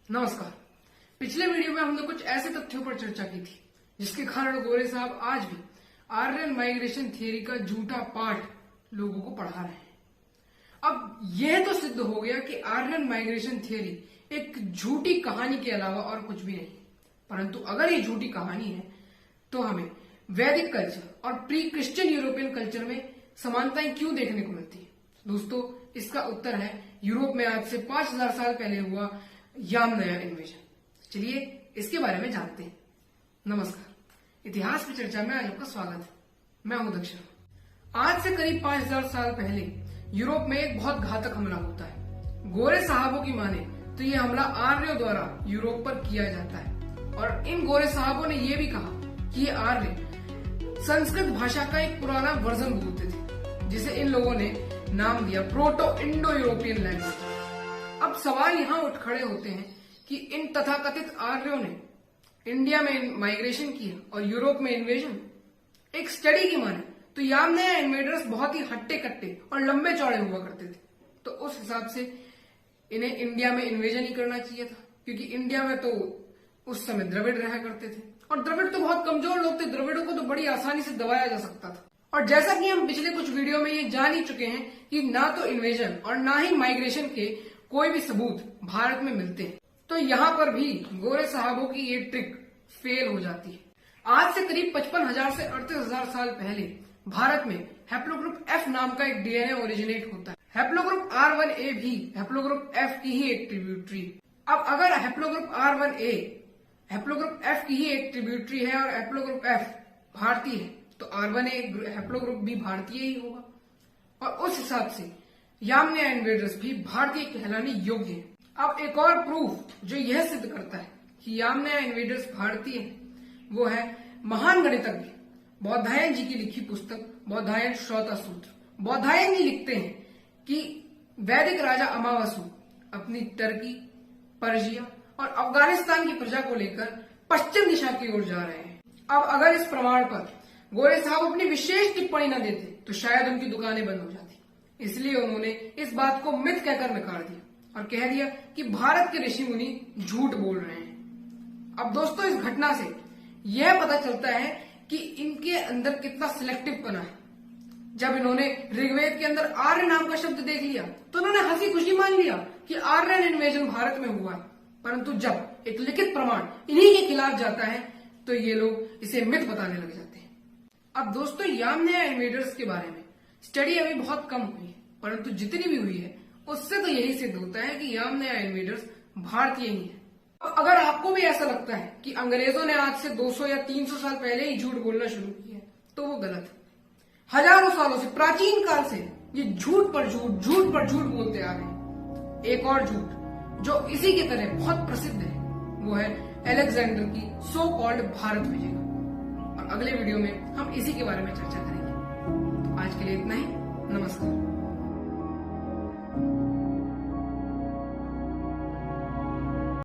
नमस्कार। पिछले वीडियो में हमने कुछ ऐसे तथ्यों पर चर्चा की थी जिसके कारण गोरे साहब आज भी आर्यन माइग्रेशन थियरी का झूठा पाठ लोगों को पढ़ा रहे हैं। अब यह तो सिद्ध हो गया कि आर्यन माइग्रेशन थियरी एक झूठी कहानी के अलावा और कुछ भी नहीं, परंतु अगर ये झूठी कहानी है तो हमें वैदिक कल्चर और प्री क्रिश्चियन यूरोपियन कल्चर में समानताएं क्यों देखने को मिलती है? दोस्तों, इसका उत्तर है यूरोप में आज से 5000 साल पहले हुआ यामनाया इन्वेजन। चलिए इसके बारे में जानते हैं। नमस्कार, इतिहास की चर्चा में आज आपका स्वागत है। मैं हूं दक्षिण। आज से करीब 5000 साल पहले यूरोप में एक बहुत घातक हमला होता है। गोरे साहबों की माने तो ये हमला आर्यों द्वारा यूरोप पर किया जाता है और इन गोरे साहबों ने यह भी कहा कि ये आर्य संस्कृत भाषा का एक पुराना वर्जन बोलते थे, जिसे इन लोगों ने नाम दिया प्रोटो इंडो यूरोपियन लैंग्वेज। अब सवाल यहाँ उठ खड़े होते हैं कि इन तथाकथित आर्यों ने इंडिया में माइग्रेशन किया और यूरोप में इन्वेजन। एक स्टडी की माने तो यामनाया इन्वेडर्स बहुत ही हट्टे कट्टे और लंबे चौड़े हुआ करते थे, तो उस हिसाब से इन्हें इंडिया में इन्वेजन ही करना चाहिए था, क्योंकि इंडिया में तो उस समय द्रविड़ रहा करते थे और द्रविड़ तो बहुत कमजोर लोग थे। द्रविड़ों को तो बड़ी आसानी से दबाया जा सकता था। और जैसा कि हम पिछले कुछ वीडियो में ये जान ही चुके हैं कि ना तो इन्वेजन और ना ही माइग्रेशन के कोई भी सबूत भारत में मिलते हैं, तो यहाँ पर भी गोरे साहबों की ये ट्रिक फेल हो जाती है। आज से करीब 55,000 से 38,000 साल पहले भारत में हैप्लोग्रुप F नाम का एक डीएनए ओरिजिनेट होता है। हैप्लोग्रुप R1A भी हैप्लोग्रुप F की ही एक ट्रिब्यूटरी। अब अगर हैप्लोग्रुप R1A हैप्लोग्रुप F की ही एक ट्रिब्यूटरी है और हैप्लोग्रुप F भारतीय है, तो R1A हैप्लोग्रुप भी भारतीय ही होगा और उस हिसाब से यामनाया इन्वेडर्स भी भारतीय कहलाने योग्य है। अब एक और प्रूफ जो यह सिद्ध करता है कि यामनाया इन्वेडर्स भारतीय हैं, वो है महान गणितज्ञ बौधायन जी की लिखी पुस्तक बौधायन श्रौता सूत्र। बौधायन जी लिखते हैं कि वैदिक राजा अमावासु अपनी टर्की, पर्शिया और अफगानिस्तान की प्रजा को लेकर पश्चिम दिशा की ओर जा रहे हैं। अब अगर इस प्रमाण पर गोरे साहब अपनी विशेष टिप्पणी न देते तो शायद उनकी दुकानें बंद हो जाती। इसलिए उन्होंने इस बात को मिथ कहकर नकार दिया और कह दिया कि भारत के ऋषि मुनि झूठ बोल रहे हैं। अब दोस्तों, इस घटना से यह पता चलता है कि इनके अंदर कितना सिलेक्टिव पना है। जब इन्होंने ऋग्वेद के अंदर आर्य नाम का शब्द देख लिया तो उन्होंने हंसी खुशी मान लिया कि आर्यन इन्वेजन भारत में हुआ है, परंतु जब एक लिखित प्रमाण इन्हीं के खिलाफ जाता है तो ये लोग इसे मिथ बताने लग जाते हैं। अब दोस्तों, यामनाया इन्वेडर्स के बारे में स्टडी अभी बहुत कम हुई है, परंतु जितनी भी हुई है उससे तो यही सिद्ध होता है कि यामनाया इन्वेडर्स भारतीय ही है। अगर आपको भी ऐसा लगता है कि अंग्रेजों ने आज से 200 या 300 साल पहले ही झूठ बोलना शुरू किया है, तो वो गलत है। हजारों सालों से, प्राचीन काल से ये झूठ पर झूठ बोलते आ रहे हैं। एक और झूठ जो इसी की तरह बहुत प्रसिद्ध है वो है अलेक्जेंडर की सो कॉल्ड भारत विजय। और अगले वीडियो में हम इसी के बारे में चर्चा करेंगे। तो आज के लिए इतना ही। नमस्कार।